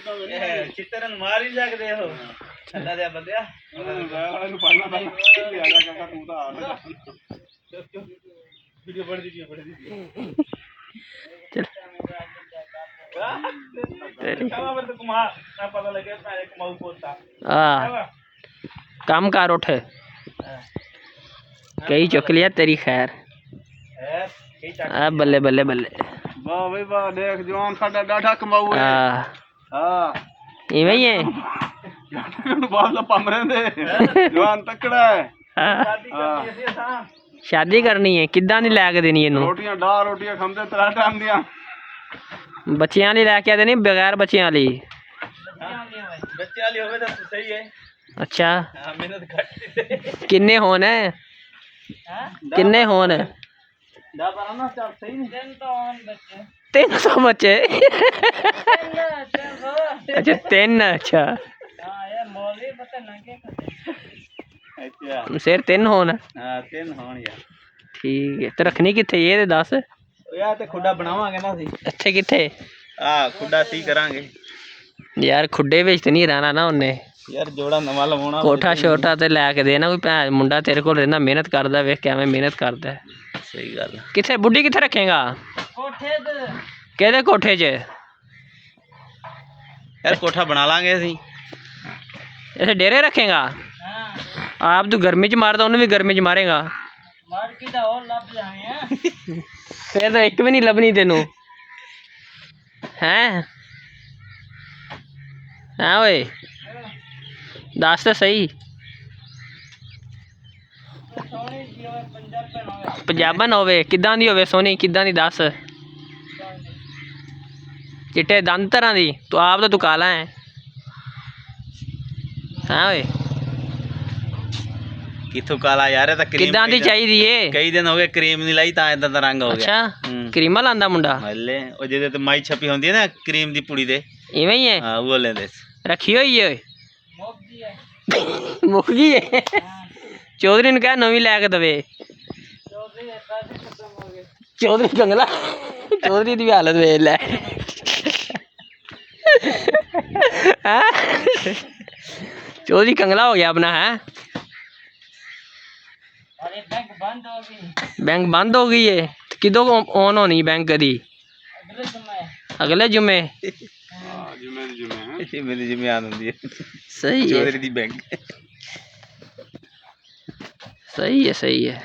चिट्टे रंग मार ही सकते हो अल्लाह दे बंदिया वीडियो बढ़ दीजिए चल पता लगे कमाऊ पोता काम कार उठ कई चुक लिया तेरी खैर बल्ले बल्ले बल्ले वाह भाई वाह देख जवान साडा डाढ़ा कमाऊ है हां इवें ही है बाल पम रहे जवान तकड़ा है शादी करनी है किद्दां दी लै के देनी इनू रोटियां डा रोटियां खांदे 3 टाइम दियां बच्चियां वाली लै के देनी बगैर बच्चियां वाली बच्चे वाली होवे तो सही है अच्छा हां मेहनत घट किन्ने होन है किन्ने होन 10-12 ना चल सही नहीं 300 बच्चे अच्छा 3 अच्छा हां ये मौलवी पता ना के अच्छा सिर 3 होन हां 3 होन यार ठीक है तो रखनी किथे ये ते दस यार ते खुड्डा बनावांगे ना सी ਇੱਥੇ किथे खुड्डा सी करांगे यार खुड्डे ਵਿੱਚ ਤੇ ਨਹੀਂ ਰਹਿਣਾ ਨਾ ਉਹਨੇ यार जोड़ा नवा लवाउणा कोठा छोटा ते लैके देना कोई भैन मुंडा तेरे कोल रहंदा मेहनत करदा वेख किवें मेहनत करदा सही गल किथे बुड्ढी किथे रखेगा कोठे ते केदे कोठे च यार कोठा बना लांगे असी ऐसे डेरे रखेगा हां आप तू गर्मी च मारदा उन्हें भी गर्मी च मारेगा मार की दा और लब जाए फिर तो एक भी नहीं लभनी तेनू हैं हाँ ओए दस तो सही पंजाबन होवे किद्दां दी होवे सोनी किद्दां दी दस चिट्टे दंद तरह दी तू आप तो तू काला है हाँ ओए किथों काला यार ये तो क्रीम किद्दां दी चाहिदी है कई दिन हो गए क्रीम नहीं लाई ता इदां दा रंग हो गया अच्छा क्रीमा लांदा मुंडा हल्ले ओ जेदे ते माई छपी होंदी है ना क्रीम दी पुड़ी दे इवें ही है हां वो लेंदे रखी हुई है मुक गई है चौधरी ने कहा नवी लैके दवे चौधरी जंगला चौधरी दी हालत वे लै चौधरी कंगला हो गया अपना है बैंक बंद हो गई है किदों ऑन होनी बैंक दी अगले जुम्मे जुम्मे आन होंदी है सही है चौधरी दी बैंक सही है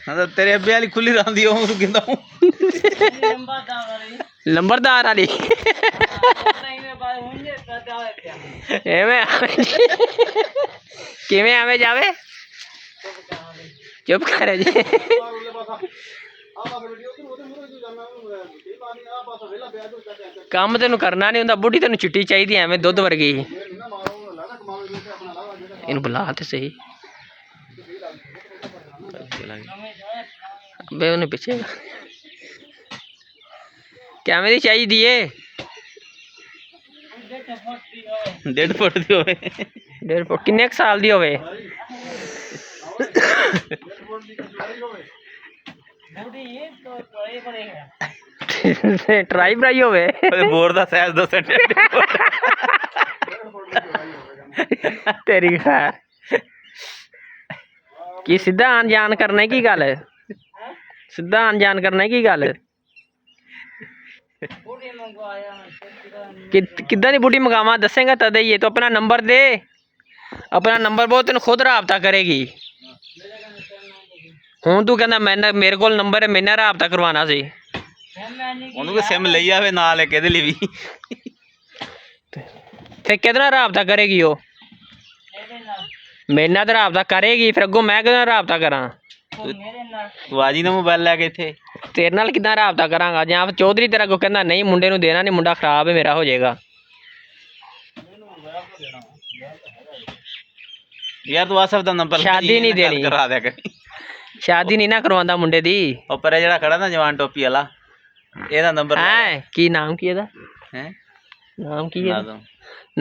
हां तो तेरे अब्बे वाली खुली रहंदी हो तू किंदा लंबरदार वाली एवें किवें आवे जावे चुप कर जी काम तेन करना नहीं होंदा बुढ़ी तेन चिट्टी चाहिए एवें दुध वर्गी इन बुला तो सही बे उन्हें पीछे क्या मेरी चाहिए दिए 1.5 फुट दी होवे 1.5 फुट किन्ने साल दी होवे ट्राई ब्राई होवे बोर दा साइज 2 सेंटीमीटर तेरी खैर की सीधा आन जान करना की गल सीधा आन जान करना की गल किद्दां दी बुढ़ी मंगावा दसेगा तद ही है तो अपना नंबर दे अपना नंबर बहुत तेन खुद राबता करेगी हूँ तू कहना मैं मेरे को नंबर है मैंने राबता करवाना सी ਉਹਨੂੰ सिम ਲਈ ਆਵੇ ਨਾਲ ਹੈ ਕਿਹਦੇ ਲਈ ਵੀ फिर कितना राबता करेगी वो मेरे नाल राबता करेगी फिर अगों मैं कितना राबता करा तू आ जी ना मोबाइल लैके इत्थे तेरे नाल कितना राबता करांगा जां फिर चौधरी तेरा को कहना नहीं मुंडे नूं देना नहीं मुंडा खराब है मेरा हो जाएगा यार तू आसफ दा नंबर शादी नहीं देनी करा दिया कर शादी नहीं ना करवांदा मुंडे दी ਉਹ ਪਰੇ ਜਿਹੜਾ ਖੜਾ ਨਾ ਜਵਾਨ ਟੋਪੀ ਵਾਲਾ ਇਹਦਾ ਨੰਬਰ है की नाम की ਇਹਦਾ है नाम की है नाज़म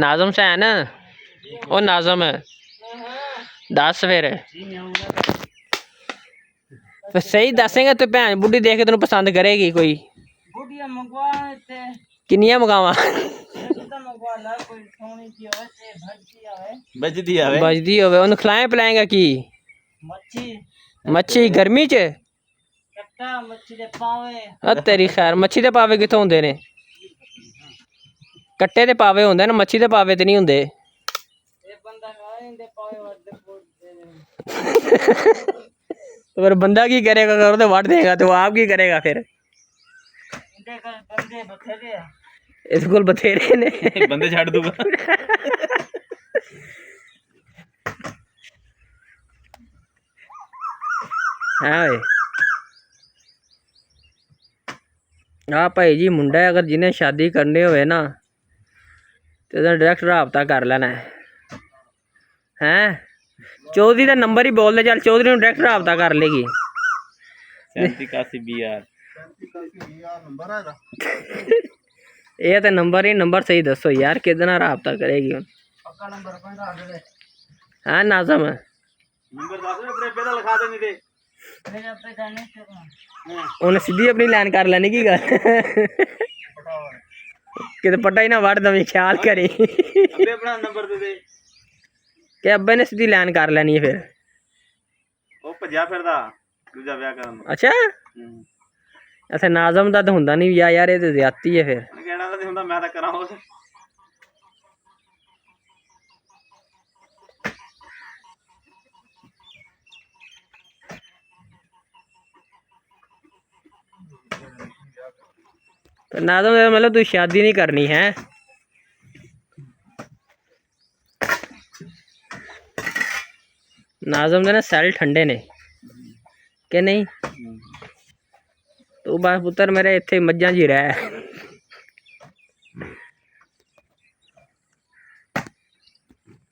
नाज़म सैन ओ नाज़म दस फिर सही दसेंगे तो भैन बुढ़ी देख के तेन पसंद करेगी कोई किन्नियां मंगावा बजदी आवे बजदी होवे ਉਹਨੂੰ ਖਿਲਾਏ ਪਿਲਾਏਗਾ ਕੀ ਮੱਛੀ ਗਰਮੀ ਚ ਆ ਤੇਰੀ ਖੈਰ ਮੱਛੀ ਦੇ ਪਾਵੇ ਕਿੱਥੋਂ ਹੁੰਦੇ ਨੇ ਕੱਟੇ ਦੇ ਪਾਵੇ ਹੁੰਦੇ ਨੇ ਮੱਛੀ ਦੇ ਪਾਵੇ ਤੇ ਨਹੀਂ ਹੁੰਦੇ अगर बंदा की करेगा अगर तो वाट देगा तो आप की करेगा फिर इस को बथेरे ने बंदे छाड़ दूंगा हाँ हाँ भाई जी मुंडा है अगर जिन्हें शादी करनी होवे ना तो डायरेक्ट राबता कर लेना है चौधरी का नंबर ही बोल दे चल चौधरी ਨੂੰ डायरेक्ट राबता कर लेगी 3781 ये तो नंबर ही नंबर सही दसो यार कितना राबता करेगी पक्का नंबर कोई डाल दे हाँ नाज़म नंबर दस अपने पे तो लिखा देनी दे मेरे अपने जाने से उन्हें सीधी अपनी लाइन कर लेनी की गल किते पट्टा ही ना वड़ दवी ख्याल करी अबे अपना नंबर दे दे कि अब्बे ने सीधी लाइन कर लेनी है फिर ਉਹ ਭੱਜਿਆ ਫਿਰਦਾ ਦੂਜਾ ਵਿਆਹ ਕਰਨ ਨੂੰ अच्छा ऐसे नाज़म दा तो हुंदा नहीं यार ये तो ज्यादती है फिर ਕਹਿਣਾ ਤਾਂ ਨਹੀਂ ਹੁੰਦਾ ਮੈਂ ਤਾਂ ਕਰਾਂ ਉਹ तो नाज़म मतलब तू शादी नहीं करनी है नाज़म दे ना सैल ठंडे ने कि नहीं तू बस पुत्र मेरे इत्थे मज्जां जी रह